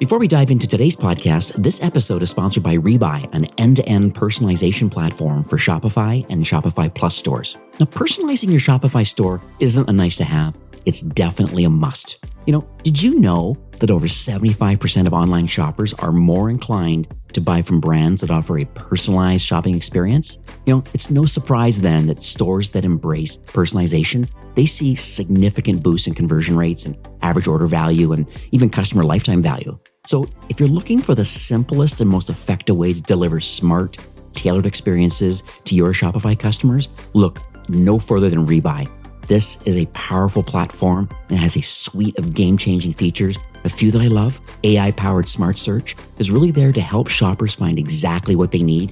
Before we dive into today's podcast, this episode is sponsored by Rebuy, an end-to-end personalization platform for Shopify and Shopify Plus stores. Now, personalizing your Shopify store isn't a nice to have. It's definitely a must. Did you know that over 75% of online shoppers are more inclined to buy from brands that offer a personalized shopping experience? It's no surprise then that stores that embrace personalization, they see significant boosts in conversion rates and average order value and even customer lifetime value. So if you're looking for the simplest and most effective way to deliver smart, tailored experiences to your Shopify customers, look no further than Rebuy. This is a powerful platform and has a suite of game-changing features. A few that I love: AI-powered smart search is really there to help shoppers find exactly what they need.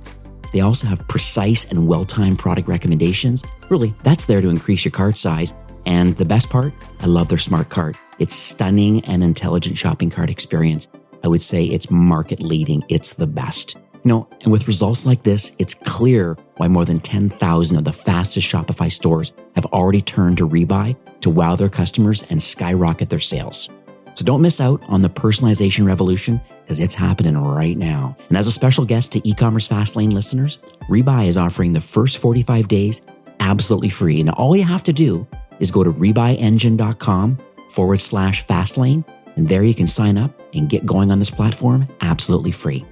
They also have precise and well-timed product recommendations. Really, that's there to increase your cart size. And the best part, I love their smart cart. It's stunning and intelligent shopping cart experience. I would say it's market leading. It's the best. And with results like this, it's clear why more than 10,000 of the fastest Shopify stores have already turned to Rebuy to wow their customers and skyrocket their sales. So don't miss out on the personalization revolution, because it's happening right now. And as a special guest to e-commerce Fastlane listeners, Rebuy is offering the first 45 days absolutely free. And all you have to do is go to rebuyengine.com/Fastlane. And there you can sign up and get going on this platform absolutely free.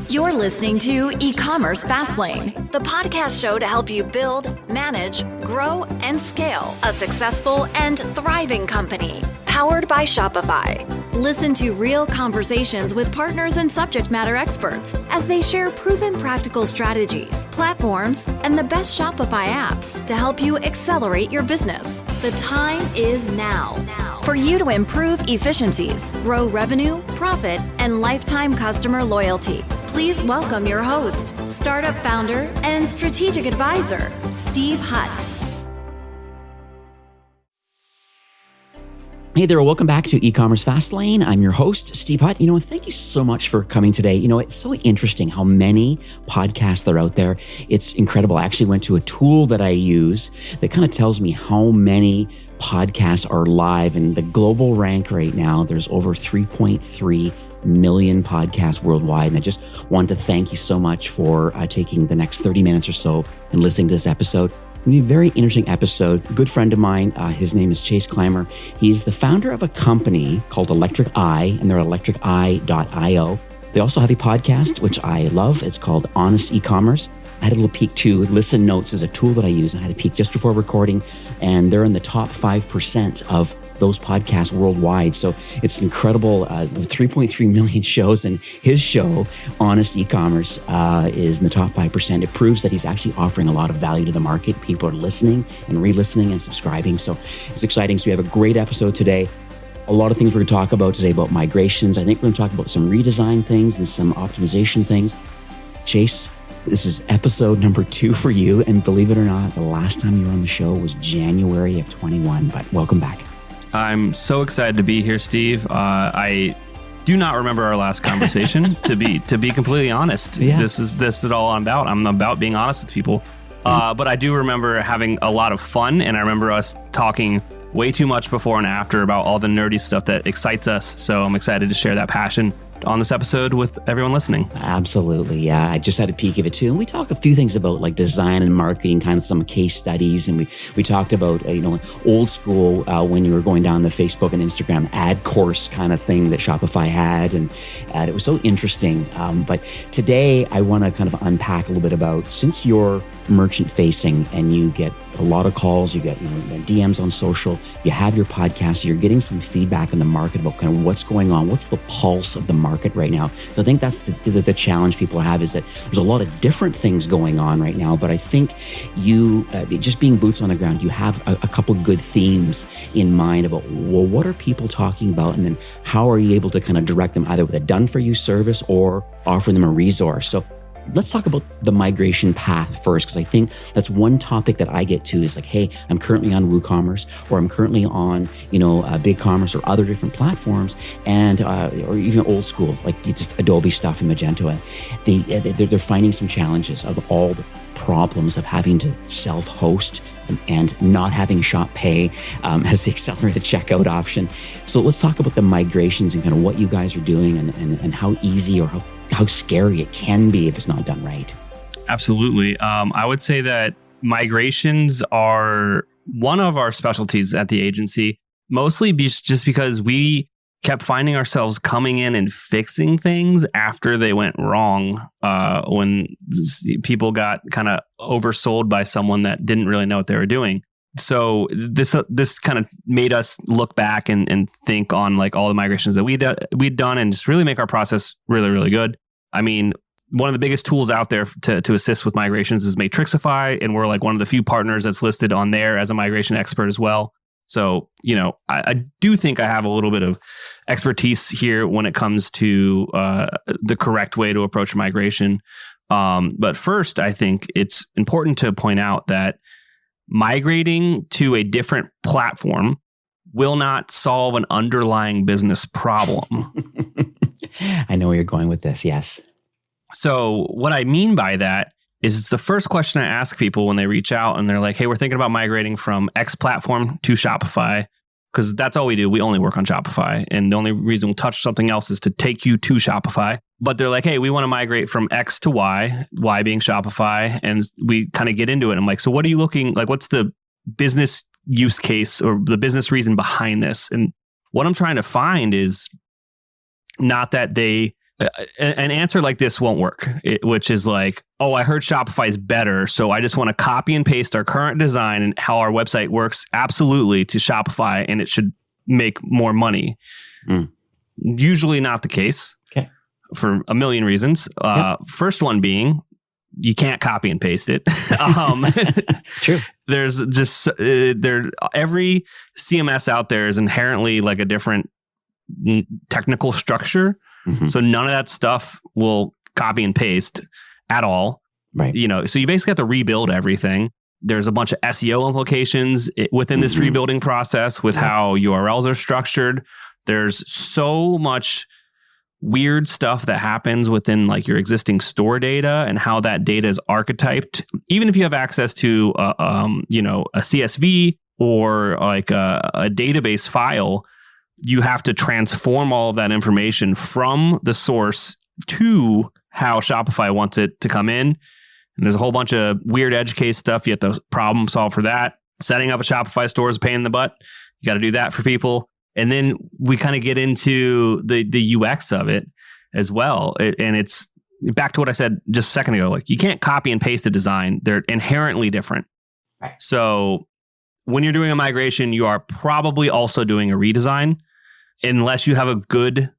You're listening to Ecommerce Fastlane, the podcast show to help you build, manage, grow, and scale a successful and thriving company, powered by Shopify. Listen to real conversations with partners and subject matter experts as they share proven practical strategies, platforms, and the best Shopify apps to help you accelerate your business. The time is now for you to improve efficiencies, grow revenue, profit, and lifetime customer loyalty. Please welcome your host, startup founder and strategic advisor, Steve Hutt. Hey there, welcome back to E-commerce Fastlane. I'm your host, Steve Hutt. Thank you so much for coming today. It's so interesting how many podcasts are out there. It's incredible. I actually went to a tool that I use that kind of tells me how many podcasts are live, and the global rank right now, there's over 3.3 million podcasts worldwide. And I just want to thank you so much for taking the next 30 minutes or so and listening to this episode. It's going to be a very interesting episode. A good friend of mine, his name is Clymer. He's the founder of a company called Electric Eye, and they're electriceye.io. They also have a podcast, which I love. It's called Honest E-commerce. I had a little peek too. Listen Notes is a tool that I use. I had a peek just before recording, and they're in the top 5% of those podcasts worldwide. So it's incredible. 3.3 million shows, and his show, Honest E-commerce, is in the top 5%. It proves that he's actually offering a lot of value to the market. People are listening and re-listening and subscribing. So it's exciting. So we have a great episode today. A lot of things we're going to talk about today about migrations. I think we're going to talk about some redesign things and some optimization things. Chase, this is episode number 2 for you. And believe it or not, the last time you were on the show was January of 21, but welcome back. I'm so excited to be here, Steve. I do not remember our last conversation, to be completely honest. Yeah. This is all I'm about. I'm about being honest with people. But I do remember having a lot of fun, and I remember us talking way too much before and after about all the nerdy stuff that excites us. So I'm excited to share that passion on this episode with everyone listening. Absolutely. Yeah. I just had a peek of it too. And we talk a few things about like design and marketing, kind of some case studies. And we talked about, old school, when you were going down the Facebook and Instagram ad course kind of thing that Shopify had. And it was so interesting. But today I want to kind of unpack a little bit about, since you're merchant facing and you get a lot of calls, you get DMs on social, you have your podcast, so you're getting some feedback in the market about kind of what's going on, what's the pulse of the market right now. So I think that's the challenge people have, is that there's a lot of different things going on right now, but I think you, just being boots on the ground, you have a couple good themes in mind about, well, what are people talking about? And then how are you able to kind of direct them either with a done-for-you service or offering them a resource? So let's talk about the migration path first, because I think that's one topic that I get to is like, hey, I'm currently on WooCommerce, or I'm currently on, BigCommerce or other different platforms, and or even old school, like just Adobe stuff and Magento. They're finding some challenges of all problems of having to self-host and not having Shop Pay as the accelerated checkout option. So let's talk about the migrations and kind of what you guys are doing and how easy or how scary it can be if it's not done right. Absolutely. I would say that migrations are one of our specialties at the agency, mostly just because we kept finding ourselves coming in and fixing things after they went wrong when people got kind of oversold by someone that didn't really know what they were doing. So this kind of made us look back and think on like all the migrations that we'd done and just really make our process really, really good. I mean, one of the biggest tools out there to assist with migrations is Matrixify, and we're like one of the few partners that's listed on there as a migration expert as well. So, I do think I have a little bit of expertise here when it comes to the correct way to approach migration. But first, I think it's important to point out that migrating to a different platform will not solve an underlying business problem. I know where you're going with this, yes. So what I mean by that is it's the first question I ask people when they reach out and they're like, hey, we're thinking about migrating from X platform to Shopify, because that's all we do. We only work on Shopify. And the only reason we'll touch something else is to take you to Shopify. But they're like, hey, we want to migrate from X to Y, Y being Shopify. And we kind of get into it. I'm like, so what are you looking, like, what's the business use case or the business reason behind this? And what I'm trying to find is not that an answer like this won't work, which is like, oh, I heard Shopify is better, so I just want to copy and paste our current design and how our website works absolutely to Shopify, and it should make more money. Usually not the case. Okay. For a million reasons. First one being, you can't copy and paste it. True. There's just every CMS out there is inherently like a different technical structure. Mm-hmm. So none of that stuff will copy and paste at all. Right. So you basically have to rebuild everything. There's a bunch of SEO implications within this rebuilding process with how URLs are structured. There's so much weird stuff that happens within like your existing store data and how that data is archetyped. Even if you have access to a CSV or like a database file, you have to transform all of that information from the source to how Shopify wants it to come in. And there's a whole bunch of weird edge case stuff. You have to problem solve for that. Setting up a Shopify store is a pain in the butt. You got to do that for people. And then we kind of get into the UX of it as well. And it's back to what I said just a second ago. Like, you can't copy and paste a design. They're inherently different. Right. So when you're doing a migration, you are probably also doing a redesign, unless you have a good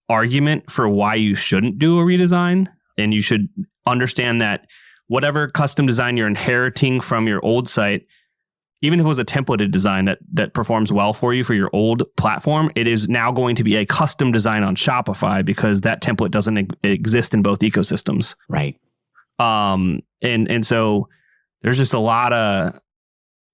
argument for why you shouldn't do a redesign. And you should understand that whatever custom design you're inheriting from your old site, even if it was a templated design that performs well for you for your old platform, it is now going to be a custom design on Shopify because that template doesn't exist in both ecosystems. Right. And so there's just a lot of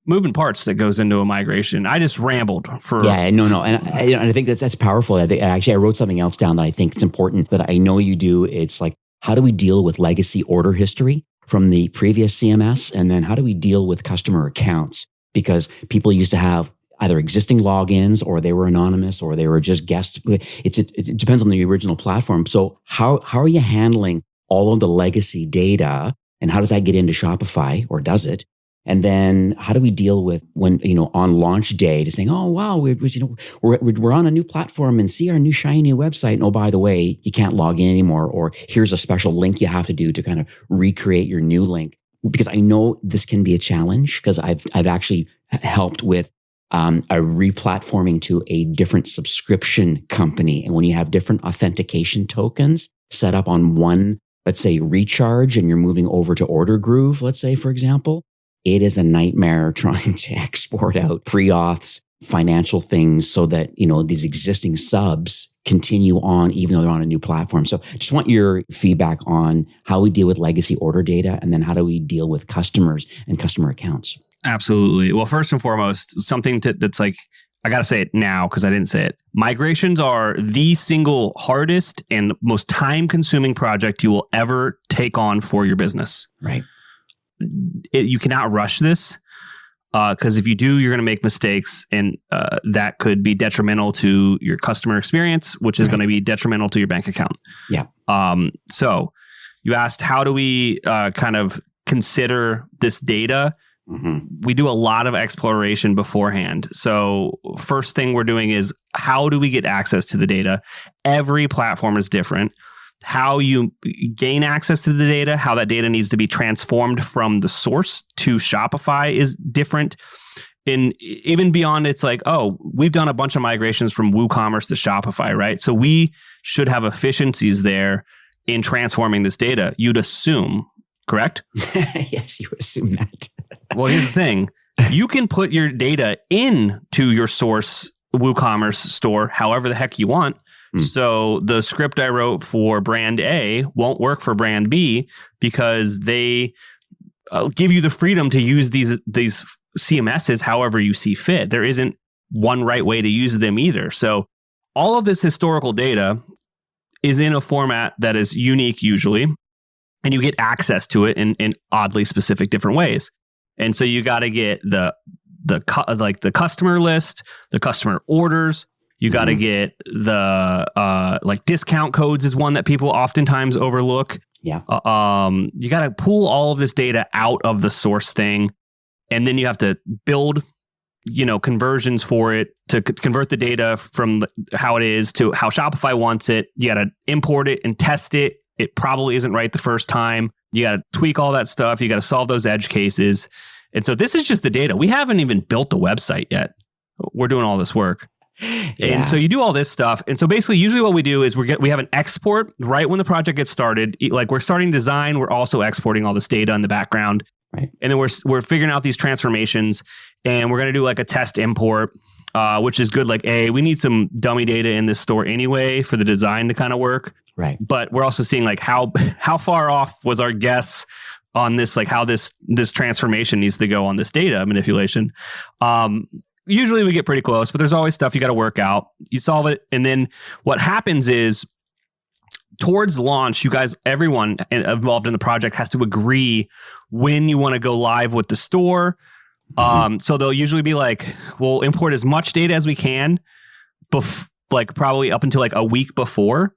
moving parts that goes into a migration. I just rambled for... Yeah, no. And I think that's powerful. I wrote something else down that I think it's important that I know you do. It's like, how do we deal with legacy order history from the previous CMS? And then how do we deal with customer accounts? Because people used to have either existing logins or they were anonymous or they were just guests. It depends on the original platform. So how are you handling all of the legacy data and how does that get into Shopify, or does it? And then how do we deal with when, on launch day to saying, oh, wow, we're on a new platform and see our new shiny new website. And oh, by the way, you can't log in anymore. Or here's a special link you have to do to kind of recreate your new link. Because I know this can be a challenge because I've actually helped with a replatforming to a different subscription company. And when you have different authentication tokens set up on one, let's say recharge, and you're moving over to Order Groove, let's say, for example, it is a nightmare trying to export out pre-auths, financial things so that, these existing subs continue on even though they're on a new platform. So just want your feedback on how we deal with legacy order data and then how do we deal with customers and customer accounts? Absolutely. Well, first and foremost, something that's like, I got to say it now because I didn't say it. Migrations are the single hardest and most time-consuming project you will ever take on for your business. Right. you cannot rush this. Because if you do, you're going to make mistakes, and that could be detrimental to your customer experience, which is going to be detrimental to your bank account. Yeah. So you asked, how do we kind of consider this data? We do a lot of exploration beforehand. So first thing we're doing is, how do we get access to the data? Every platform is different. How you gain access to the data, how that data needs to be transformed from the source to Shopify is different. And even beyond, it's like, oh, we've done a bunch of migrations from WooCommerce to Shopify, right? So we should have efficiencies there in transforming this data. You'd assume, correct? Yes, you assume that. Well, here's the thing. You can put your data into your source WooCommerce store however the heck you want. So the script I wrote for brand A won't work for brand B because they give you the freedom to use these CMSs however you see fit. There isn't one right way to use them either. So all of this historical data is in a format that is unique usually, and you get access to it in oddly specific different ways. And so you got to get the customer list, the customer orders. You got to get the discount codes is one that people oftentimes overlook. Yeah. You got to pull all of this data out of the source thing, and then you have to build, conversions for it to convert the data from how it is to how Shopify wants it. You got to import it and test it. It probably isn't right the first time. You got to tweak all that stuff. You got to solve those edge cases. And so this is just the data. We haven't even built the website yet. We're doing all this work. Yeah. And so you do all this stuff. And so basically, usually what we do is we have an export right when the project gets started. Like we're starting design, we're also exporting all this data in the background. Right. And then we're figuring out these transformations, and we're going to do like a test import, which is good. Like, we need some dummy data in this store anyway for the design to kind of work. Right. But we're also seeing like how far off was our guess on this, like how this transformation needs to go on this data manipulation. Usually we get pretty close, but there's always stuff you got to work out. You solve it, and then what happens is towards launch, you guys, everyone involved in the project has to agree when you want to go live with the store. So they'll usually be like, we'll import as much data as we can, probably up until like a week before.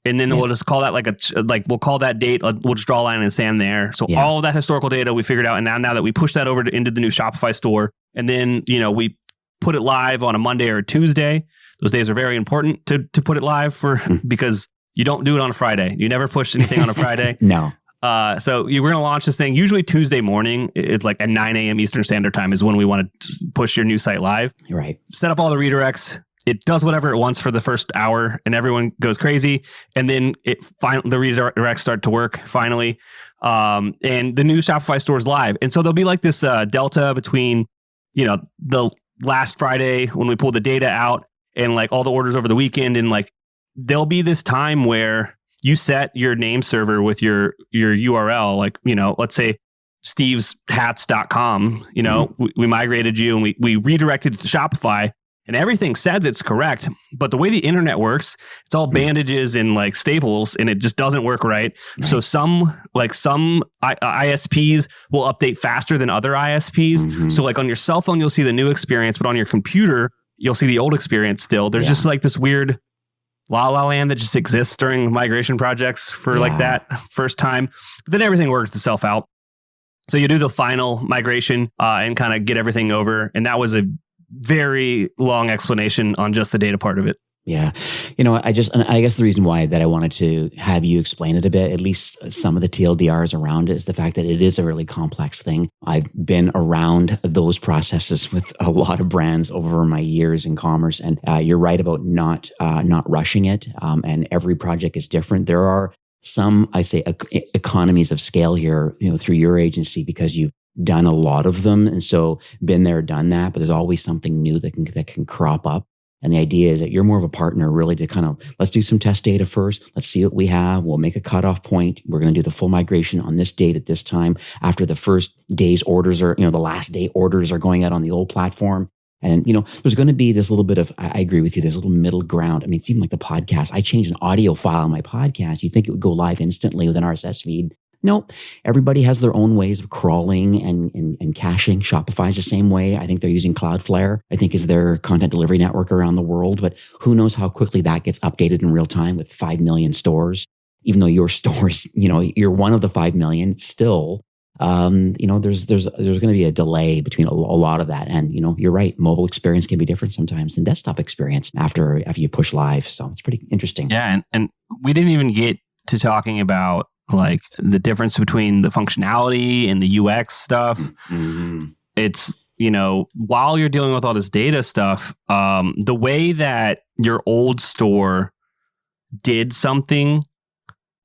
And then we'll just call that we'll call that date. We'll just draw a line in the sand there. So all of that historical data we figured out. And now that we push that over into the new Shopify store, and then, we put it live on a Monday or a Tuesday. Those days are very important to put it live because you don't do it on a Friday. You never push anything on a Friday. No. So we're going to launch this thing usually Tuesday morning. It's like at 9 a.m. Eastern Standard Time is when we want to push your new site live. Right. Set up all the redirects. It does whatever it wants for the first hour, and everyone goes crazy. And then the redirects start to work finally. And the new Shopify store is live. And so there'll be like this delta between, the last Friday when we pulled the data out and like all the orders over the weekend. And like, there'll be this time where you set your name server with your URL, like, let's say steveshats.com, we migrated you and we redirected it to Shopify. And everything says it's correct, but the way the internet works, it's all bandages and like staples, and it just doesn't work right. So some ISPs will update faster than other ISPs. So like on your cell phone, you'll see the new experience, but on your computer, you'll see the old experience still. There's just like this weird la la land that just exists during migration projects for like that first time. But then everything works itself out. So you do the final migration and kind of get everything over. And that was a very long explanation on just the data part of it. Yeah. I guess the reason why that I wanted to have you explain it a bit, at least some of the TLDRs around it, is the fact that it is a really complex thing. I've been around those processes with a lot of brands over my years in commerce. And you're right about not rushing it. And every project is different. There are some, I say, economies of scale here, through your agency, because you've done a lot of them. And so been there, done that, but there's always something new that can crop up. And the idea is that you're more of a partner really to kind of, let's do some test data first. Let's see what we have. We'll make a cutoff point. We're going to do the full migration on this date at this time. After the first day's orders the last day orders are going out on the old platform. And, there's going to be this little bit of, I agree with you, there's a little middle ground. I mean, it's even like the podcast. I changed an audio file on my podcast. You think it would go live instantly with an RSS feed. Nope. Everybody has their own ways of crawling and caching. Shopify is the same way. I think they're using Cloudflare, I think is their content delivery network around the world. But who knows how quickly that gets updated in real time with 5 million stores. Even though your stores, you're one of the 5 million, it's still, there's going to be a delay between a lot of that. And, you're right. Mobile experience can be different sometimes than desktop experience after you push live. So it's pretty interesting. Yeah. And we didn't even get to talking about like the difference between the functionality and the UX stuff. Mm-hmm. It's, while you're dealing with all this data stuff, the way that your old store did something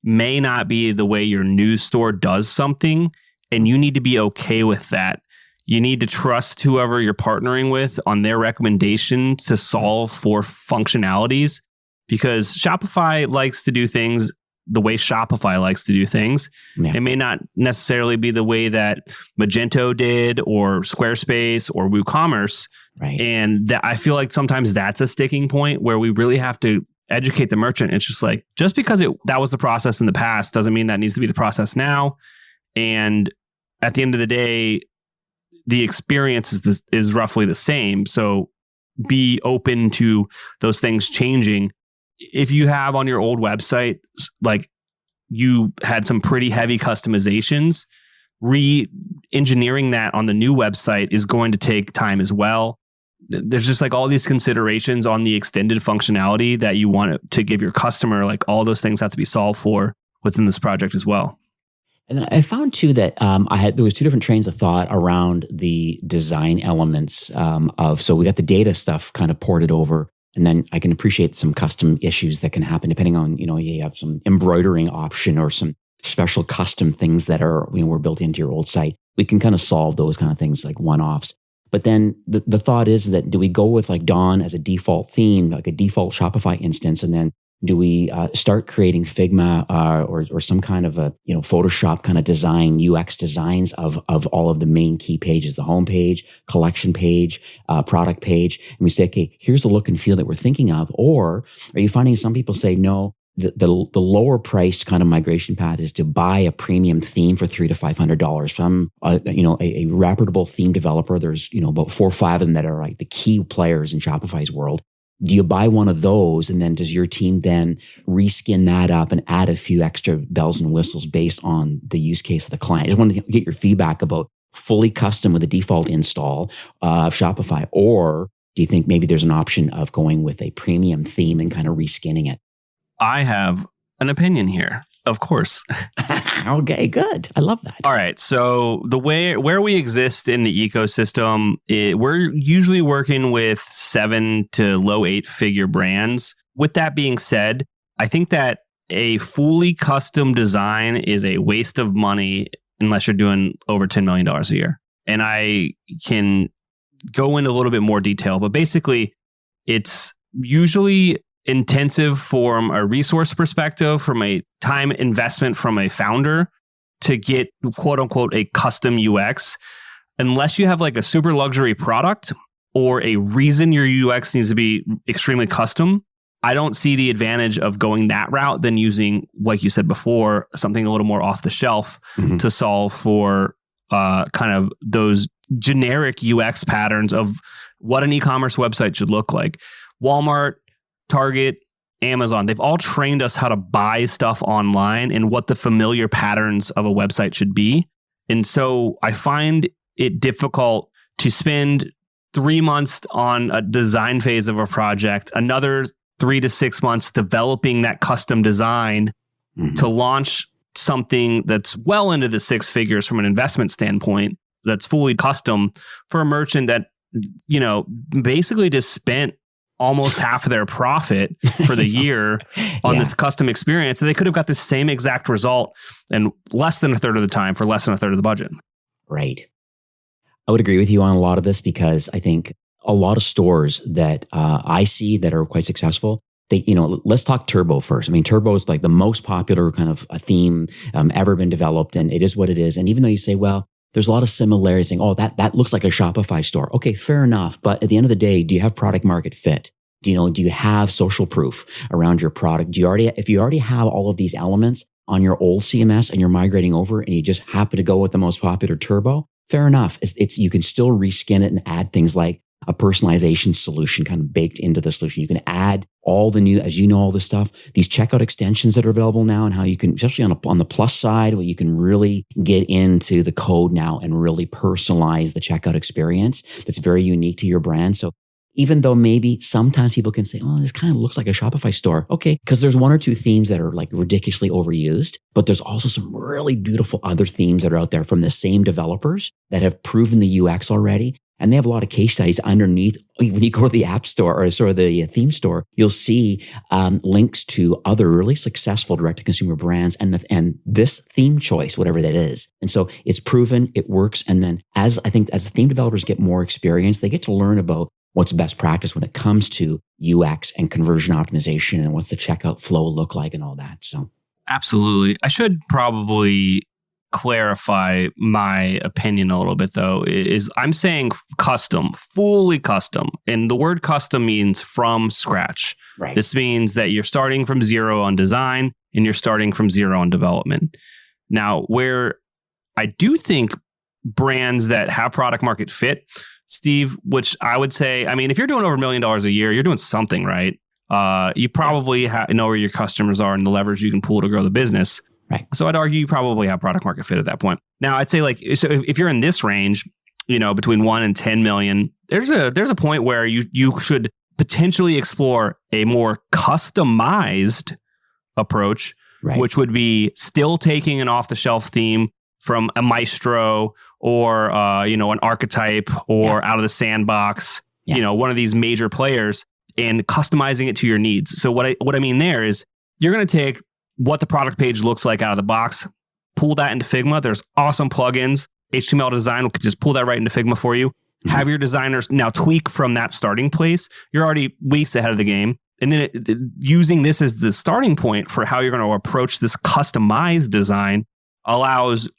may not be the way your new store does something. And you need to be okay with that. You need to trust whoever you're partnering with on their recommendation to solve for functionalities, because Shopify likes to do things the way Shopify likes to do things. Yeah. It may not necessarily be the way that Magento did or Squarespace or WooCommerce. Right. And that, I feel like sometimes that's a sticking point where we really have to educate the merchant. It's just like, just because that was the process in the past doesn't mean that needs to be the process now. And at the end of the day, the experience is roughly the same. So be open to those things changing. If you have on your old website, like you had some pretty heavy customizations, re-engineering that on the new website is going to take time as well. There's just like all these considerations on the extended functionality that you want to give your customer. Like all those things have to be solved for within this project as well. And then I found too that there was two different trains of thought around the design elements so we got the data stuff kind of ported over. And then I can appreciate some custom issues that can happen depending on, you have some embroidering option or some special custom things that are, were built into your old site. We can kind of solve those kind of things like one-offs. But then the thought is that do we go with like Dawn as a default theme, like a default Shopify instance, and then do we start creating Figma or some kind of a Photoshop kind of design, UX designs of all of the main key pages, the home page, collection page, product page, and we say, okay, here's the look and feel that we're thinking of? Or are you finding some people say, no, the lower priced kind of migration path is to buy a premium theme for $300 to $500 from a reputable theme developer? There's about 4 or 5 of them that are like the key players in Shopify's world. Do you buy one of those, and then does your team then reskin that up and add a few extra bells and whistles based on the use case of the client? I just wanted to get your feedback about fully custom with a default install of Shopify, or do you think maybe there's an option of going with a premium theme and kind of reskinning it? I have an opinion here, of course. Okay, good. I love that. All right. So where we exist in the ecosystem, we're usually working with 7 to low 8-figure brands. With that being said, I think that a fully custom design is a waste of money unless you're doing over $10 million a year. And I can go into a little bit more detail, but basically it's usually intensive from a resource perspective, from a time investment from a founder to get quote unquote a custom UX, unless you have like a super luxury product or a reason your UX needs to be extremely custom. I don't see the advantage of going that route than using, like you said before, something a little more off the shelf to solve for kind of those generic UX patterns of what an e-commerce website should look like. Walmart, Target, Amazon, they've all trained us how to buy stuff online and what the familiar patterns of a website should be. And so I find it difficult to spend 3 months on a design phase of a project, another 3 to 6 months developing that custom design to launch something that's well into the 6 figures from an investment standpoint, that's fully custom for a merchant that, basically just spent almost half of their profit for the year on this custom experience. And they could have got the same exact result in less than a third of the time for less than a third of the budget. Right. I would agree with you on a lot of this because I think a lot of stores that I see that are quite successful, they, let's talk Turbo first. I mean, Turbo is like the most popular kind of a theme ever been developed, and it is what it is. And even though you say, well, there's a lot of similarities saying, oh, that looks like a Shopify store. Okay, fair enough. But at the end of the day, do you have product market fit? Do you have social proof around your product? If you already have all of these elements, on your old CMS and you're migrating over and you just happen to go with the most popular turbo, fair enough. It's you can still reskin it and add things like a personalization solution kind of baked into the solution. You can add all the new, as you know, all this stuff, these checkout extensions that are available now, and how you can, especially on the plus side, where you can really get into the code now and really personalize the checkout experience that's very unique to your brand. So even though maybe sometimes people can say, oh, this kind of looks like a Shopify store. Okay, because there's one or two themes that are like ridiculously overused, but there's also some really beautiful other themes that are out there from the same developers that have proven the UX already. And they have a lot of case studies underneath. When you go to the app store or sort of the theme store, you'll see links to other really successful direct-to-consumer brands and this theme choice, whatever that is. And so it's proven, it works. And then as the theme developers get more experience, they get to learn about what's best practice when it comes to UX and conversion optimization and what's the checkout flow look like and all that. So absolutely. I should probably clarify my opinion a little bit, though. Is I'm saying custom, fully custom. And the word custom means from scratch. Right. This means that you're starting from zero on design and you're starting from zero on development. Now, where I do think brands that have product market fit, Steve, which I would say, I mean, if you're doing over $1 million a year, you're doing something right. You probably know where your customers are and the levers you can pull to grow the business. Right. So I'd argue you probably have product market fit at that point. Now, I'd say so if you're in this range, between 1 and 10 million, there's a point where you should potentially explore a more customized approach, right, which would be still taking an off-the-shelf theme from a Maestro or an Archetype or Out of the Sandbox, one of these major players, and customizing it to your needs. So what I mean there is you're going to take what the product page looks like out of the box, pull that into Figma. There's awesome plugins. HTML design will just pull that right into Figma for you. Mm-hmm. Have your designers now tweak from that starting place. You're already weeks ahead of the game. And then using this as the starting point for how you're going to approach this customized design allows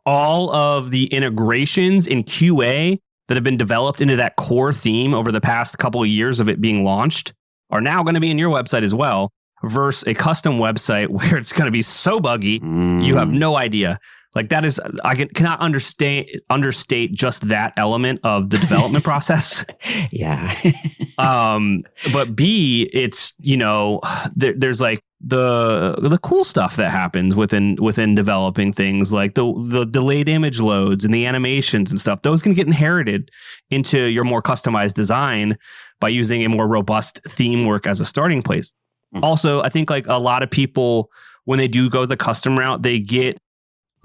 all of the integrations in QA that have been developed into that core theme over the past couple of years of it being launched are now going to be in your website as well, versus a custom website where it's going to be so buggy, you have no idea. Like that is, I cannot understate just that element of the development process. Yeah. But B, it's, there's like the cool stuff that happens within developing things, like the delayed image loads and the animations and stuff. Those can get inherited into your more customized design by using a more robust theme work as a starting place. Also, I think like a lot of people, when they do go the custom route, they get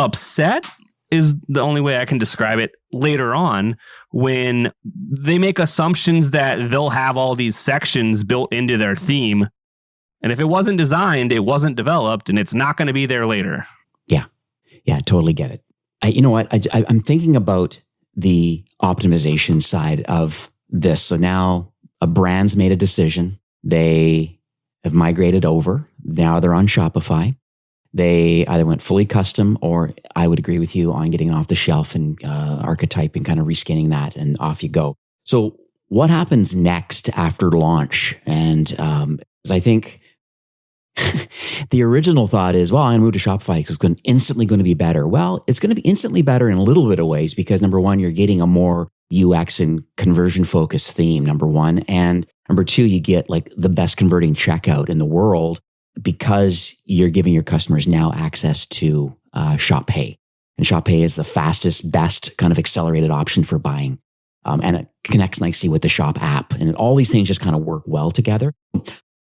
upset is the only way I can describe it later on when they make assumptions that they'll have all these sections built into their theme. And if it wasn't designed, it wasn't developed, and it's not going to be there later. Yeah, totally get it. You know what? I'm thinking about the optimization side of this. So now a brand's made a decision. They have migrated over. Now they're on Shopify. They either went fully custom, or I would agree with you on getting off the shelf and archetyping, kind of reskinning that, and off you go. So what happens next after launch? And I think the original thought is, well, I'm going to move to Shopify because it's instantly going to be better. Well, it's going to be instantly better in a little bit of ways because number one, you're getting a more UX and conversion focused theme, number one. And number two, you get like the best converting checkout in the world because you're giving your customers now access to Shop Pay. And Shop Pay is the fastest, best kind of accelerated option for buying. And it connects nicely with the Shop app. And all these things just kind of work well together.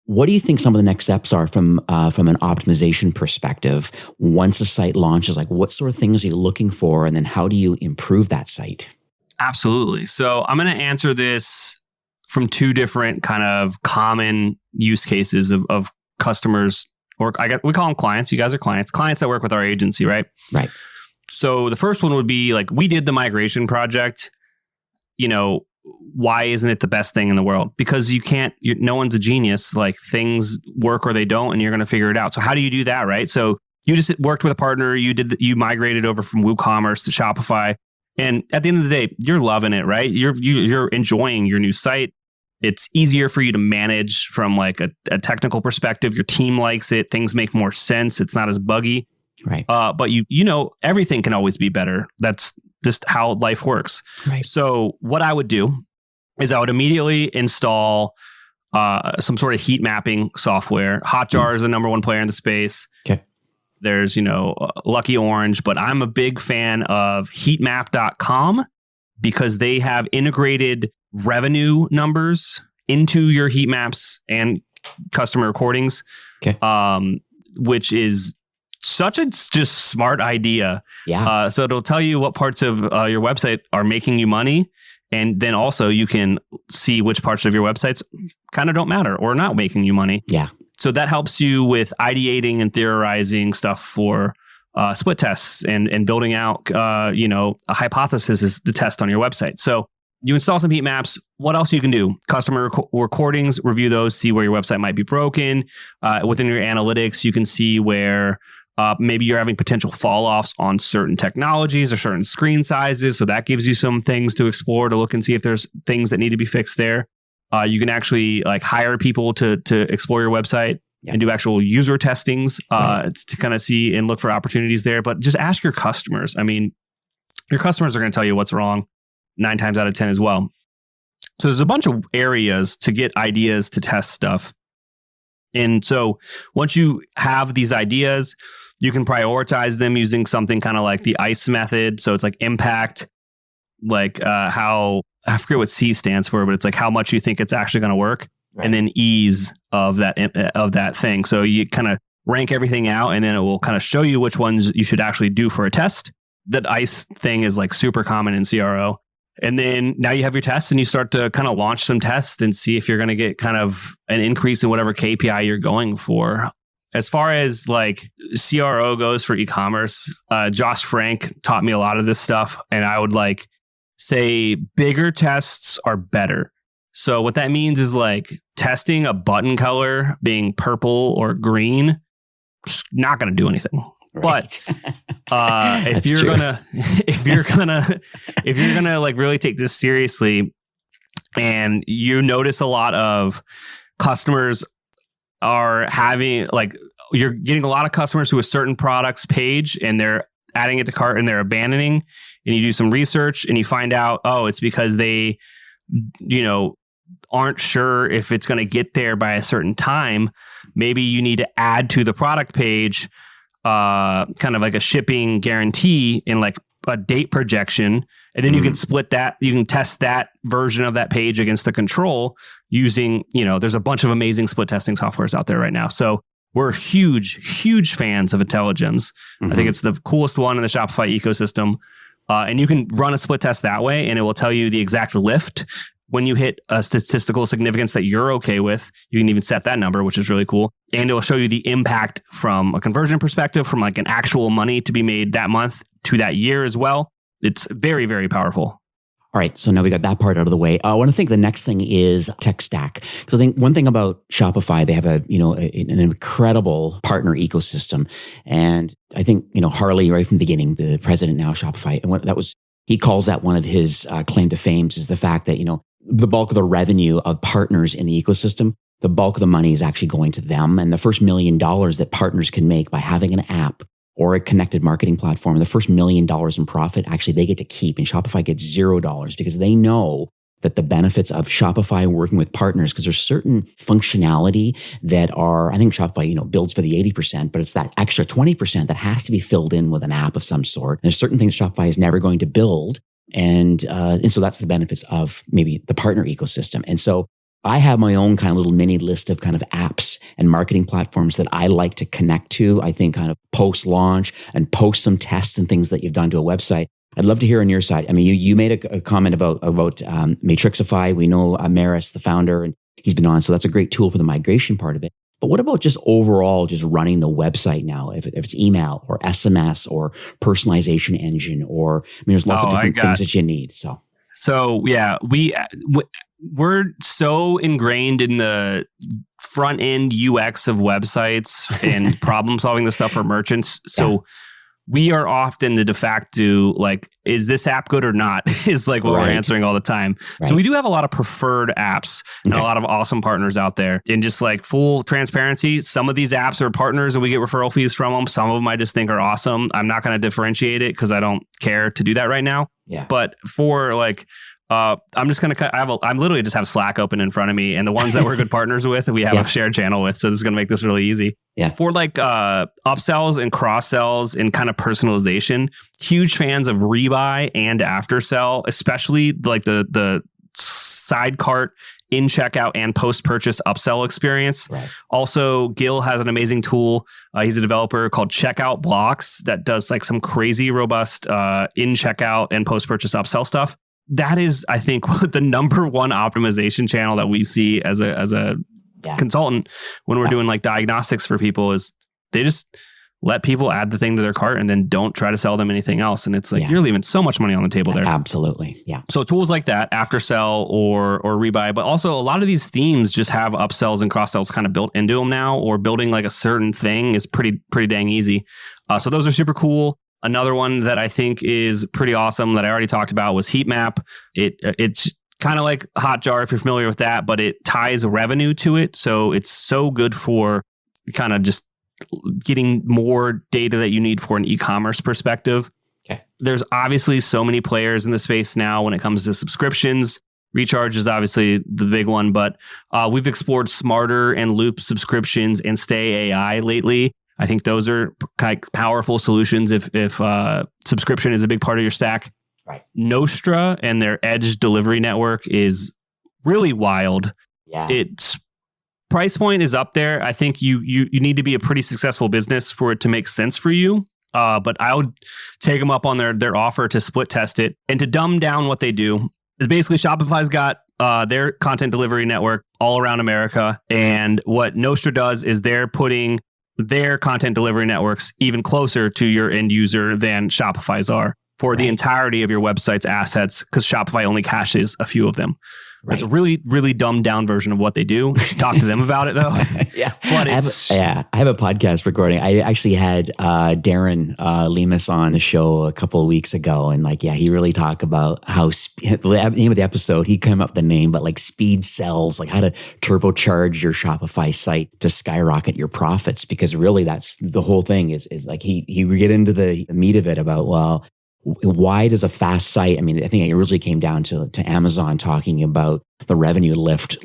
What do you think some of the next steps are from an optimization perspective once a site launches? Like what sort of things are you looking for? And then how do you improve that site? Absolutely. So I'm going to answer this from two different kind of common use cases of customers, or we call them clients. You guys are clients that work with our agency, right? Right. So the first one would be like, we did the migration project. Why isn't it the best thing in the world? Because no one's a genius. Like things work or they don't, and you're going to figure it out. So how do you do that, right? So you just worked with a partner. You migrated over from WooCommerce to Shopify. And at the end of the day, you're loving it, right? You're enjoying your new site. It's easier for you to manage from like a technical perspective. Your team likes it. Things make more sense. It's not as buggy. Right. But you know, everything can always be better. That's just how life works. Right. So what I would do is I would immediately install some sort of heat mapping software. Hotjar is the number one player in the space. Okay. There's, Lucky Orange, but I'm a big fan of heatmap.com because they have integrated revenue numbers into your heat maps and customer recordings, which is such a just smart idea. Yeah. So it'll tell you what parts of your website are making you money. And then also you can see which parts of your websites kind of don't matter or not making you money. Yeah. So that helps you with ideating and theorizing stuff for split tests and building out, a hypothesis is the test on your website. So you install some heat maps. What else you can do? Customer recordings, review those, see where your website might be broken. Within your analytics, you can see where maybe you're having potential fall-offs on certain technologies or certain screen sizes. So that gives you some things to explore to look and see if there's things that need to be fixed there. You can actually like hire people to explore your website and do actual user testings to kind of see and look for opportunities there. But just ask your customers. I mean, your customers are going to tell you what's wrong 9 times out of 10 as well. So there's a bunch of areas to get ideas to test stuff. And so once you have these ideas, you can prioritize them using something kind of like the ICE method. So it's like impact, like how, I forget what C stands for, but it's like how much you think it's actually going to work. Right. And then ease of that thing. So you kind of rank everything out and then it will kind of show you which ones you should actually do for a test. That ICE thing is like super common in CRO. And then now you have your tests and you start to kind of launch some tests and see if you're going to get kind of an increase in whatever KPI you're going for. As far as like CRO goes for e-commerce, Josh Frank taught me a lot of this stuff. And I would like say bigger tests are better. So what that means is like testing a button color being purple or green, not going to do anything. Right. But if you're gonna like really take this seriously, and you notice a lot of customers are having like you're getting a lot of customers to a certain products page and they're adding it to cart and they're abandoning, and you do some research and you find out, oh, it's because they, aren't sure if it's going to get there by a certain time. Maybe you need to add to the product page kind of like a shipping guarantee in like a date projection. And then you can split that. You can test that version of that page against the control using, there's a bunch of amazing split testing softwares out there right now. So we're huge fans of Intelligems. I think it's the coolest one in the Shopify ecosystem. And you can run a split test that way and it will tell you the exact lift. When you hit a statistical significance that you're okay with, you can even set that number, which is really cool. And it will show you the impact from a conversion perspective, from like an actual money to be made that month to that year as well. It's very, very powerful. All right. So now we got that part out of the way. I want to think the next thing is tech stack. Because I think one thing about Shopify, they have an incredible partner ecosystem. And I think, Harley, right from the beginning, the president now of Shopify, and he calls that one of his claim to fame is the fact that, the bulk of the revenue of partners in the ecosystem, the bulk of the money is actually going to them. And the first $1 million that partners can make by having an app or a connected marketing platform, the first $1 million in profit, actually they get to keep. And Shopify gets $0 because they know that the benefits of Shopify working with partners, because there's certain functionality that I think Shopify, builds for the 80%, but it's that extra 20% that has to be filled in with an app of some sort. And there's certain things Shopify is never going to build. And so that's the benefits of maybe the partner ecosystem. And so I have my own kind of little mini list of kind of apps and marketing platforms that I like to connect to. I think kind of post-launch and post some tests and things that you've done to a website. I'd love to hear on your side. I mean, you made a comment about Matrixify. We know Maris, the founder, and he's been on. So that's a great tool for the migration part of it. But what about just overall, just running the website now? If it's email or SMS or personalization engine, or there's lots of different things that you need. So yeah, we're so ingrained in the front end UX of websites and problem solving the stuff for merchants. So we are often the de facto, like is this app good or not? Is like what we're answering all the time. So we do have a lot of preferred apps and a lot of awesome partners out there. And just like full transparency, some of these apps are partners and we get referral fees from them. Some of them I just think are awesome. I'm not going to differentiate it because I don't care to do that right now. Yeah. But for like, I'm just going to I'm literally just have Slack open in front of me, and the ones that we're good partners with, we have a shared channel with. So this is going to make this really easy. Yeah. For like upsells and cross sells and kind of personalization, huge fans of rebuy and after sell, especially like the side cart in checkout and post-purchase upsell experience. Right. Also, Gil has an amazing tool. He's a developer called Checkout Blocks that does like some crazy robust in checkout and post-purchase upsell stuff. That is, I think, the number one optimization channel that we see as a consultant when we're doing like diagnostics for people is they just let people add the thing to their cart and then don't try to sell them anything else. And it's like, you're leaving so much money on the table there. Absolutely. Yeah. So tools like that, after sell or rebuy, but also a lot of these themes just have upsells and cross sells kind of built into them now, or building like a certain thing is pretty dang easy. So those are super cool. Another one that I think is pretty awesome that I already talked about was Heatmap. It's kind of like Hotjar if you're familiar with that, but it ties revenue to it. So it's so good for kind of just getting more data that you need for an e-commerce perspective. Okay. There's obviously so many players in the space now when it comes to subscriptions. Recharge is obviously the big one, but we've explored Smarter and Loop subscriptions and Stay AI lately. I think those are kind of powerful solutions if subscription is a big part of your stack. Right. Nostra and their Edge delivery network is really wild. Yeah. Its price point is up there. I think you need to be a pretty successful business for it to make sense for you. But I would take them up on their offer to split test it. And to dumb down what they do is basically Shopify's got their content delivery network all around America. And what Nostra does is they're putting their content delivery networks even closer to your end user than Shopify's are for the entirety of your website's assets, because Shopify only caches a few of them. Right. It's a really, really dumbed down version of what they do. Talk to them about it though. Yeah. But I have a podcast recording. I actually had Darren Lemus on the show a couple of weeks ago. And he really talked about how the name of the episode, he came up with the name, but like speed sells, like how to turbocharge your Shopify site to skyrocket your profits. Because really that's the whole thing is like he get into the meat of it about, well, why does a fast site, I mean, I think it originally came down to Amazon talking about the revenue lift,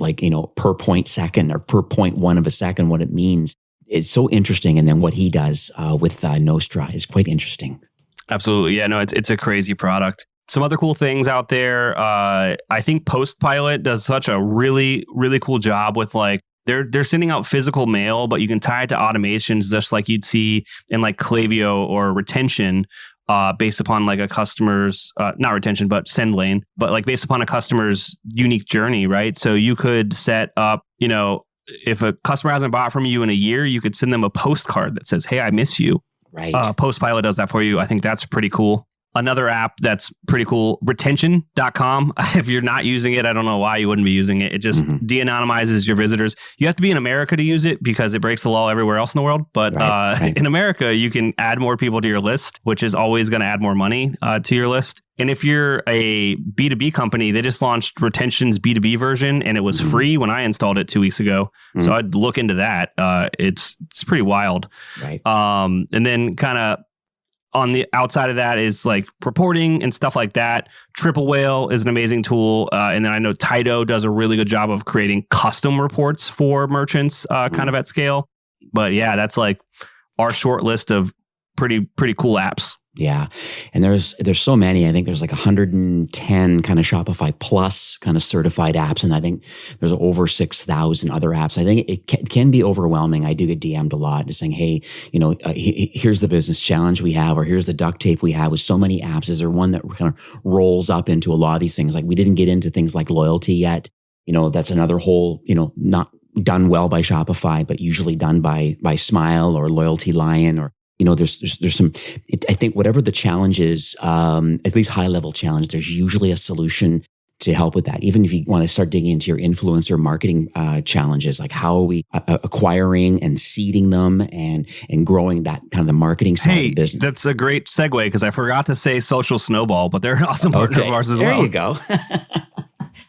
per point second or per 0.1 of a second, what it means. It's so interesting. And then what he does with Nostra is quite interesting. Absolutely. Yeah, no, it's a crazy product. Some other cool things out there. I think Postpilot does such a really, really cool job with they're sending out physical mail, but you can tie it to automations just like you'd see in like Klaviyo or retention. Based upon like a customer's, not retention, but send lane, but like based upon a customer's unique journey, right? So you could set up, if a customer hasn't bought from you in a year, you could send them a postcard that says, "Hey, I miss you." Right. Postpilot does that for you. I think that's pretty cool. Another app that's pretty cool, retention.com. If you're not using it, I don't know why you wouldn't be using it. It just de-anonymizes your visitors. You have to be in America to use it because it breaks the law everywhere else in the world. But in America, you can add more people to your list, which is always going to add more money to your list. And if you're a B2B company, they just launched Retention's B2B version, and it was free when I installed it 2 weeks ago. So I'd look into that. It's pretty wild. Right. And then kind of on the outside of that is like reporting and stuff like that. Triple Whale is an amazing tool. And then I know Tydo does a really good job of creating custom reports for merchants kind of at scale. But yeah, that's like our short list of pretty cool apps. Yeah. And there's so many. I think there's like 110 kind of Shopify Plus kind of certified apps. And I think there's over 6,000 other apps. I think it can be overwhelming. I do get DM'd a lot just saying, hey, here's the business challenge we have, or here's the duct tape we have with so many apps. Is there one that kind of rolls up into a lot of these things? Like we didn't get into things like loyalty yet. That's another whole, not done well by Shopify, but usually done by Smile or Loyalty Lion or, there's some, I think whatever the challenge is, at least high level challenge, there's usually a solution to help with that. Even if you want to start digging into your influencer marketing challenges, like how are we acquiring and seeding them and growing that kind of the marketing side of the business. That's a great segue because I forgot to say Social Snowball, but they're an awesome partner of ours as well. There you go.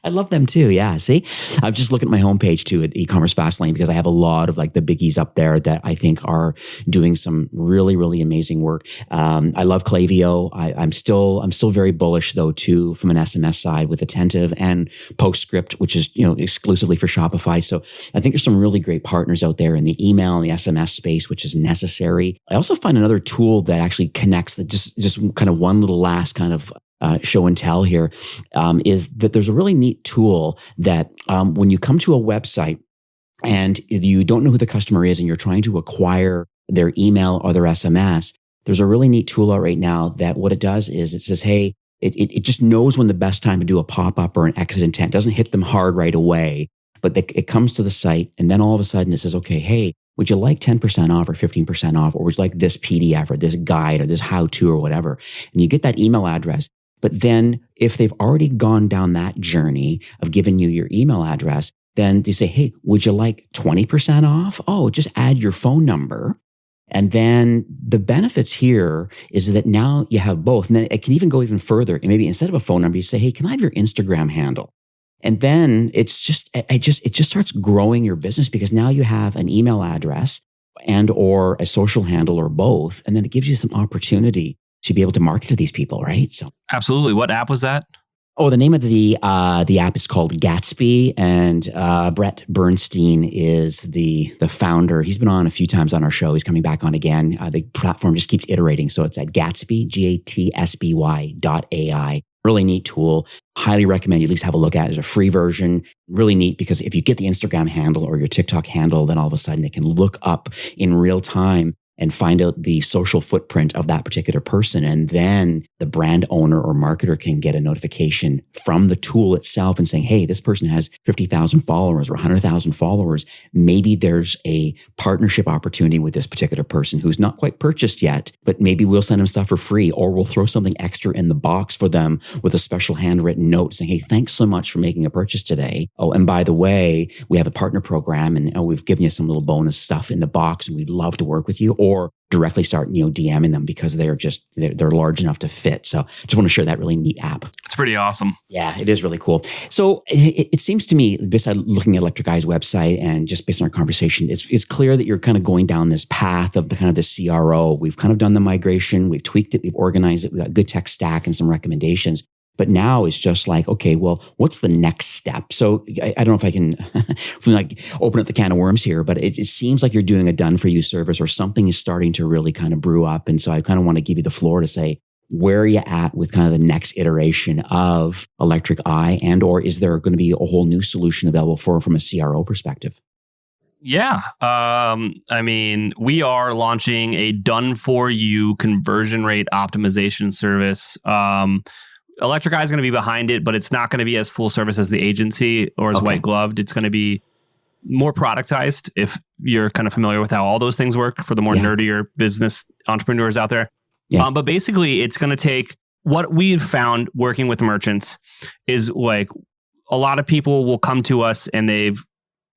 I love them too. Yeah. See, I'm just looking at my homepage too at Ecommerce Fastlane because I have a lot of like the biggies up there that I think are doing some really, really amazing work. I love Klaviyo. I'm still very bullish though too from an SMS side with Attentive and PostScript, which is, exclusively for Shopify. So I think there's some really great partners out there in the email and the SMS space, which is necessary. I also find another tool that actually connects that just kind of one little last kind of show and tell here is that there's a really neat tool that when you come to a website and you don't know who the customer is and you're trying to acquire their email or their SMS, there's a really neat tool out right now that what it does is it says, hey, it just knows when the best time to do a pop-up or an exit intent. It doesn't hit them hard right away, but it comes to the site and then all of a sudden it says, okay, hey, would you like 10% off or 15% off, or would you like this PDF or this guide or this how-to or whatever? And you get that email address. But then if they've already gone down that journey of giving you your email address, then they say, hey, would you like 20% off? Oh, just add your phone number. And then the benefits here is that now you have both. And then it can even go even further. And maybe instead of a phone number, you say, hey, can I have your Instagram handle? And then it just starts growing your business because now you have an email address and or a social handle or both. And then it gives you some opportunity to be able to market to these people, right? So absolutely. What app was that? Oh, the name of the app is called Gatsby, and Brett Bernstein is the founder. He's been on a few times on our show. He's coming back on again. The platform just keeps iterating, so it's at Gatsby, GATSBY.ai. Really neat tool. Highly recommend you at least have a look at it. There's a free version. Really neat because if you get the Instagram handle or your TikTok handle, then all of a sudden it can look up in real time and find out the social footprint of that particular person. And then the brand owner or marketer can get a notification from the tool itself and saying, hey, this person has 50,000 followers or 100,000 followers. Maybe there's a partnership opportunity with this particular person who's not quite purchased yet, but maybe we'll send them stuff for free, or we'll throw something extra in the box for them with a special handwritten note saying, hey, thanks so much for making a purchase today. Oh, and by the way, we have a partner program and we've given you some little bonus stuff in the box and we'd love to work with you. Or directly start, DMing them because they're large enough to fit. So just want to share that really neat app. It's pretty awesome. Yeah, it is really cool. So it seems to me, based on looking at Electric Eye's website and just based on our conversation, it's clear that you're kind of going down this path of the kind of the CRO. We've kind of done the migration. We've tweaked it. We've organized it. We've got a good tech stack and some recommendations. But now it's just like, okay, well, what's the next step? So I don't know if I can open up the can of worms here, but it seems like you're doing a done for you service or something is starting to really kind of brew up. And so I kind of want to give you the floor to say, where are you at with kind of the next iteration of Electric Eye, and or is there going to be a whole new solution available from a CRO perspective? Yeah. We are launching a done for you conversion rate optimization service. Electric Eye is going to be behind it, but it's not going to be as full service as the agency or as white gloved. It's going to be more productized if you're kind of familiar with how all those things work for the more nerdier business entrepreneurs out there. Yeah. But basically, it's going to take what we've found working with merchants is like a lot of people will come to us and they've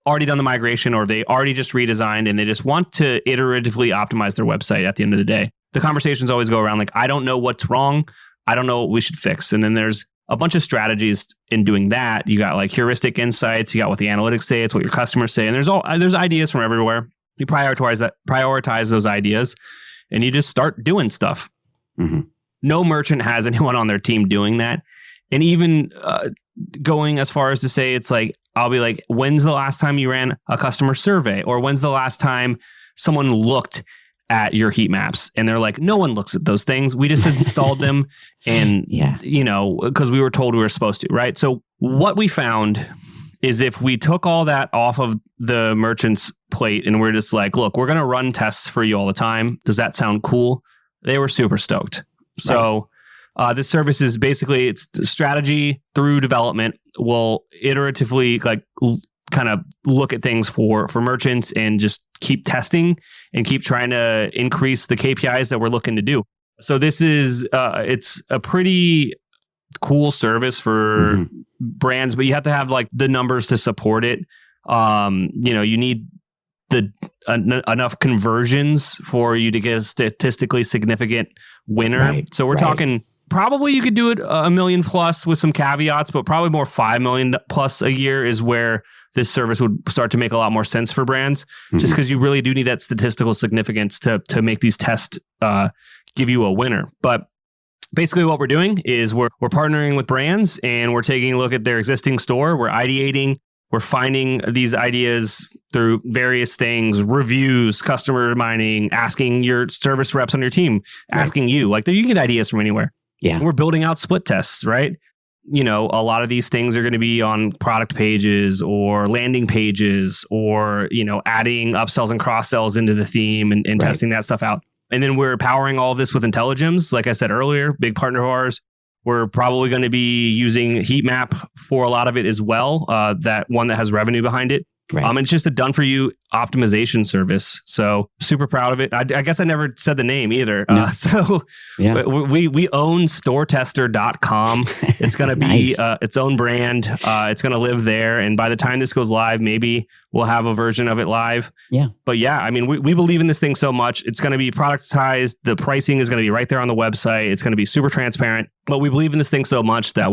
already done the migration or they already just redesigned and they just want to iteratively optimize their website at the end of the day. The conversations always go around like, I don't know what's wrong. I don't know what we should fix. And then there's a bunch of strategies in doing that. You got like heuristic insights. You got what the analytics say. It's what your customers say. And there's ideas from everywhere. You prioritize those ideas and you just start doing stuff. Mm-hmm. No merchant has anyone on their team doing that. And even going as far as to say, it's like, I'll be like, when's the last time you ran a customer survey? Or when's the last time someone looked at your heat maps? And they're like, no one looks at those things. We just installed them and, because we were told we were supposed to, right? So what we found is if we took all that off of the merchant's plate and we're just like, look, we're going to run tests for you all the time. Does that sound cool? They were super stoked. So this service is basically, it's strategy through development. We'll iteratively kind of look at things for merchants and just keep testing and keep trying to increase the KPIs that we're looking to do. So this is, it's a pretty cool service for brands, but you have to have like the numbers to support it. You need enough conversions for you to get a statistically significant winner. Right, so we're talking probably you could do it $1 million plus with some caveats, but probably more $5 million plus a year is where this service would start to make a lot more sense for brands, just because you really do need that statistical significance to make these tests give you a winner. But basically what we're doing is we're partnering with brands and we're taking a look at their existing store. We're ideating. We're finding these ideas through various things, reviews, customer mining, asking your service reps on your team, asking you. Like, you can get ideas from anywhere. Yeah. We're building out split tests, right? A lot of these things are going to be on product pages or landing pages or, adding upsells and cross-sells into the theme and testing that stuff out. And then we're powering all of this with Intelligems. Like I said earlier, big partner of ours. We're probably going to be using heat map for a lot of it as well. That one that has revenue behind it. Right. It's just a done for you optimization service. So super proud of it. I guess I never said the name either. No. We own storetester.com. It's going to be its own brand. It's going to live there. And by the time this goes live, maybe we'll have a version of it live. Yeah. But yeah, we believe in this thing so much. It's going to be productized. The pricing is going to be right there on the website. It's going to be super transparent. But we believe in this thing so much that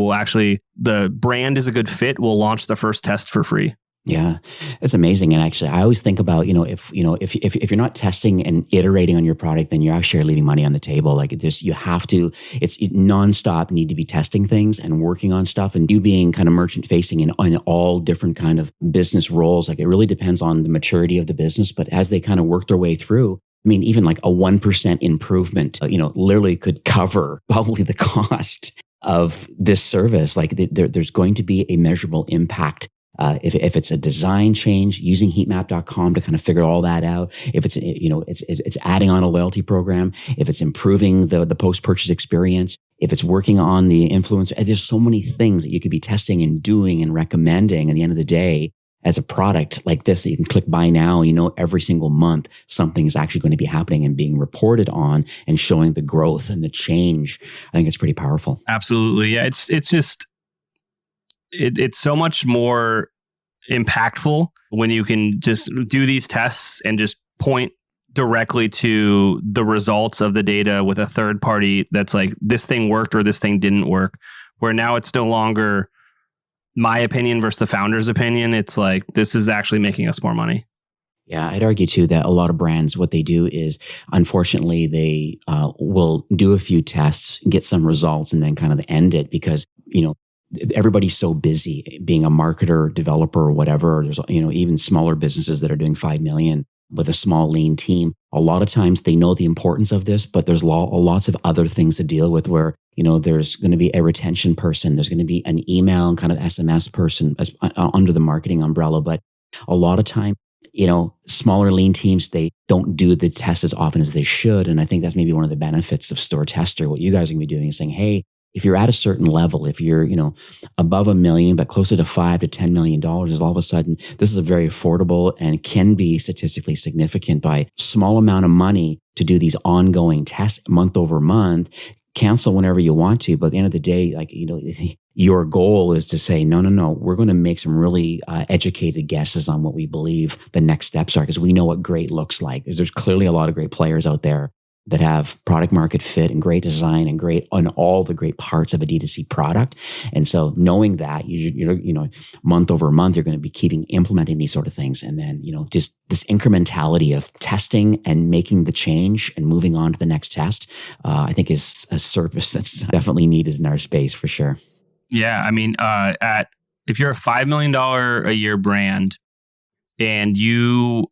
the brand is a good fit. We'll launch the first test for free. Yeah, it's amazing. And actually, I always think about, if you're not testing and iterating on your product, then you're actually leaving money on the table. Like you have to, it's nonstop need to be testing things and working on stuff, and you being kind of merchant facing in all different kind of business roles. Like, it really depends on the maturity of the business, but as they kind of work their way through, even like a 1% improvement, literally could cover probably the cost of this service. Like there's going to be a measurable impact. If it's a design change, using heatmap.com to kind of figure all that out. If it's, it's adding on a loyalty program, if it's improving the post-purchase experience, if it's working on the influencer, there's so many things that you could be testing and doing and recommending. At the end of the day, as a product like this, you can click buy now, every single month, something is actually going to be happening and being reported on and showing the growth and the change. I think it's pretty powerful. Absolutely. Yeah. It's just, it's so much more impactful when you can just do these tests and just point directly to the results of the data with a third party that's like, this thing worked or this thing didn't work, where now it's no longer my opinion versus the founder's opinion. It's like, this is actually making us more money. Yeah, I'd argue too that a lot of brands, what they do is, unfortunately, they will do a few tests, get some results, and then kind of end it because, everybody's so busy being a marketer, developer, or whatever. There's, even smaller businesses that are doing 5 million with a small, lean team. A lot of times they know the importance of this, but there's lots of other things to deal with where, there's going to be a retention person. There's going to be an email and kind of SMS person under the marketing umbrella. But a lot of time, smaller, lean teams, they don't do the tests as often as they should. And I think that's maybe one of the benefits of Store Tester. What you guys are going to be doing is saying, hey, if you're at a certain level, if you're, above $1 million, but closer to $5 to $10 million, is all of a sudden, this is a very affordable and can be statistically significant by small amount of money to do these ongoing tests month over month, cancel whenever you want to. But at the end of the day, your goal is to say, no, we're going to make some really educated guesses on what we believe the next steps are, because we know what great looks like. There's clearly a lot of great players out there that have product market fit and great design and great on all the great parts of a D2C product. And so knowing that, month over month, you're going to be implementing these sort of things. And then, just this incrementality of testing and making the change and moving on to the next test, I think is a service that's definitely needed in our space for sure. Yeah. If you're a $5 million a year brand and you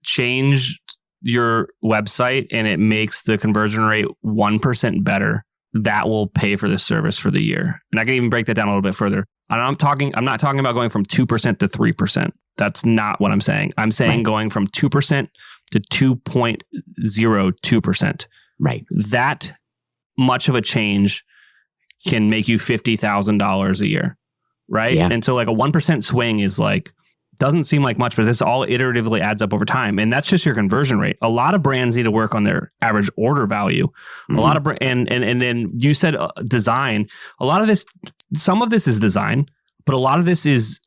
change your website and it makes the conversion rate 1% better, that will pay for this service for the year. And I can even break that down a little bit further. I'm not talking about going from 2% to 3%. That's not what I'm saying. I'm saying going from 2% to 2.02%. Right. That much of a change can make you $50,000 a year. Right. Yeah. And so like a 1% swing is like doesn't seem like much, but this all iteratively adds up over time. And that's just your conversion rate. A lot of brands need to work on their average order value. A lot of and then you said design. A lot of this, some of this is design, but a lot of this is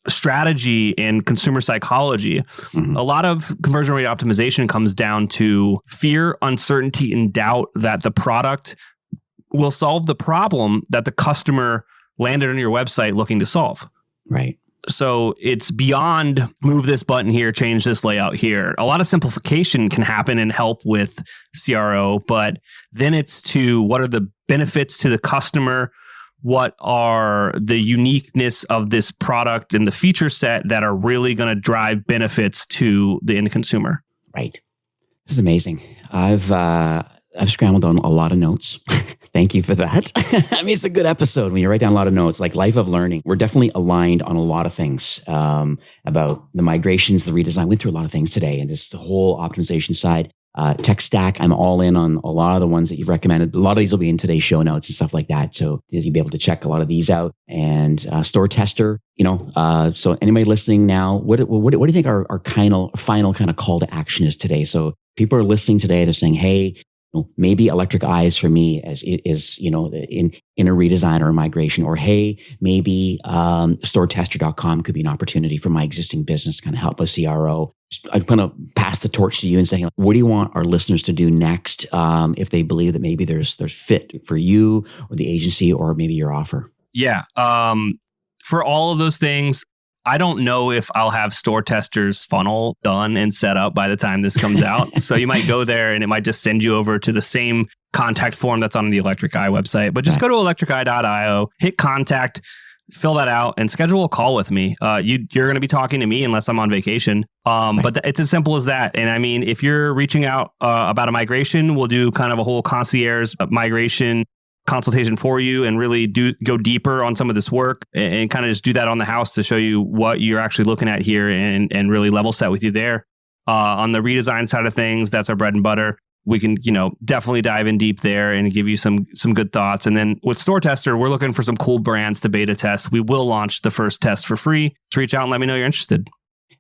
strategy and consumer psychology. A lot of conversion rate optimization comes down to fear, uncertainty, and doubt that the product will solve the problem that the customer landed on your website looking to solve. Right. So it's beyond move this button here, change this layout here. A lot of simplification can happen and help with CRO, but then it's to what are the benefits to the customer? What are the uniqueness of this product and the feature set that are really going to drive benefits to the end consumer? Right. This is amazing. I've scrambled on a lot of notes. Thank you for that. I mean, it's a good episode when you write down a lot of notes, like life of learning. We're definitely aligned on a lot of things about the migrations, the redesign. Went through a lot of things today, and this the whole optimization side. Tech stack, I'm all in on a lot of the ones that you've recommended. A lot of these will be in today's show notes and stuff like that. So you'll be able to check a lot of these out. And store tester, so anybody listening now, what do you think our final kind of call to action is today? So people are listening today, they're saying, hey, maybe Electric Eyes for me is in a redesign or a migration, or hey, maybe storetester.com could be an opportunity for my existing business to kind of help a CRO. I'm going to pass the torch to you and say, what do you want our listeners to do next if they believe that maybe there's fit for you or the agency or maybe your offer? Yeah. For all of those things, I don't know if I'll have Store Tester's funnel done and set up by the time this comes out. So you might go there and it might just send you over to the same contact form that's on the Electric Eye website. But just go to electriceye.io, hit contact, fill that out, and schedule a call with me. You're going to be talking to me unless I'm on vacation. But it's as simple as that. And I mean, if you're reaching out about a migration, we'll do kind of a whole concierge migration consultation for you and really go deeper on some of this work and kind of just do that on the house to show you what you're actually looking at here and really level set with you there. On the redesign side of things, that's our bread and butter. We can, definitely dive in deep there and give you some good thoughts. And then with Store Tester, we're looking for some cool brands to beta test. We will launch the first test for free. So reach out and let me know you're interested.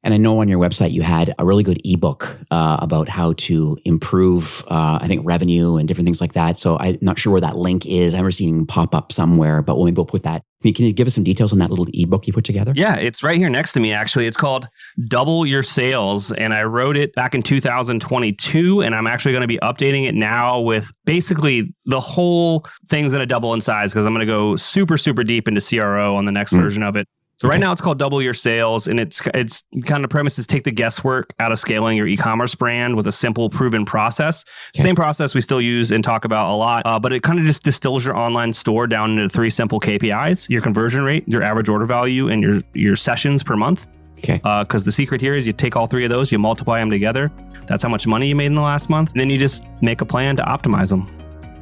And I know on your website you had a really good ebook about how to improve, I think, revenue and different things like that. So I'm not sure where that link is. I remember seeing it pop up somewhere, but maybe we'll put that. Can you give us some details on that little ebook you put together? Yeah, it's right here next to me, actually. It's called Double Your Sales. And I wrote it back in 2022. And I'm actually going to be updating it now with basically the whole thing's going to double in size because I'm going to go super, super deep into CRO on the next version of it. So right now it's called Double Your Sales, and it's kind of premise is take the guesswork out of scaling your e-commerce brand with a simple, proven process. Okay. Same process we still use and talk about a lot, but it kind of just distills your online store down into 3 simple KPIs: your conversion rate, your average order value, and your sessions per month. Okay. Because the secret here is you take all 3 of those, you multiply them together. That's how much money you made in the last month. And then you just make a plan to optimize them.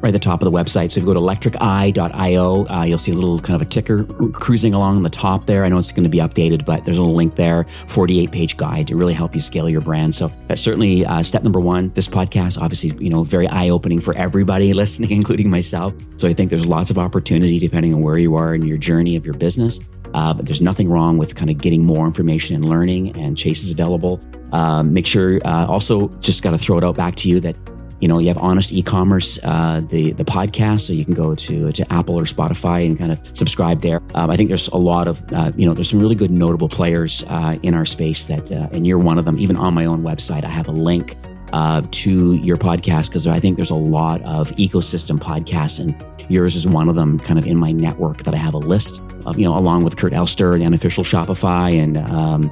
Right at the top of the website. So if you go to electriceye.io, you'll see a little kind of a ticker cruising along the top there. I know it's going to be updated, but there's a little link there, 48-page guide to really help you scale your brand. So that's certainly step number 1. This podcast, obviously, very eye-opening for everybody listening, including myself. So I think there's lots of opportunity depending on where you are in your journey of your business. But there's nothing wrong with kind of getting more information and learning, and Chase is available. Make sure, also just got to throw it out back to you that you have Honest Ecommerce, the podcast, so you can go to Apple or Spotify and kind of subscribe there. I think there's a lot of, there's some really good notable players in our space that, and you're one of them. Even on my own website, I have a link to your podcast because I think there's a lot of ecosystem podcasts, and yours is one of them kind of in my network that I have a list of, along with Kurt Elster, the unofficial Shopify, and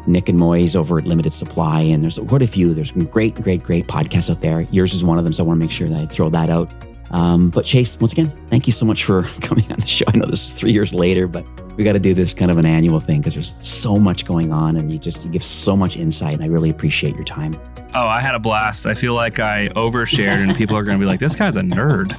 Nick and Moyes over at Limited Supply. And there's quite a few. There's some great podcasts out there. Yours is one of them, so I want to make sure that I throw that out. But Chase, once again, thank you so much for coming on the show. I know this is 3 years later, but we got to do this kind of an annual thing because there's so much going on, and you give so much insight, and I really appreciate your time. Oh, I had a blast. I feel like I overshared and people are going to be like, this guy's a nerd.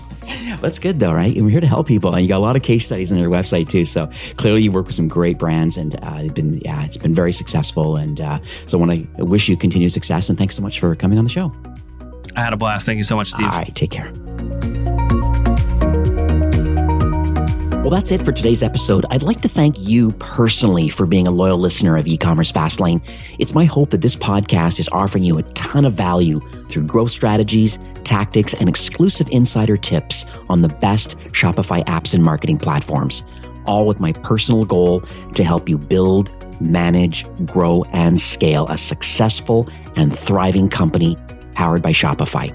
That's good though, right? And we're here to help people. And you got a lot of case studies on your website too. So clearly you work with some great brands, and it's been very successful. And so I want to wish you continued success, and thanks so much for coming on the show. I had a blast. Thank you so much, Steve. All right, take care. Well, that's it for today's episode. I'd like to thank you personally for being a loyal listener of E-commerce Fastlane. It's my hope that this podcast is offering you a ton of value through growth strategies, tactics, and exclusive insider tips on the best Shopify apps and marketing platforms, all with my personal goal to help you build, manage, grow, and scale a successful and thriving company powered by Shopify.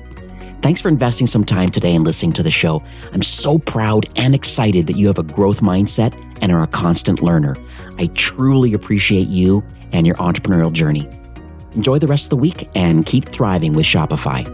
Thanks for investing some time today and listening to the show. I'm so proud and excited that you have a growth mindset and are a constant learner. I truly appreciate you and your entrepreneurial journey. Enjoy the rest of the week and keep thriving with Shopify.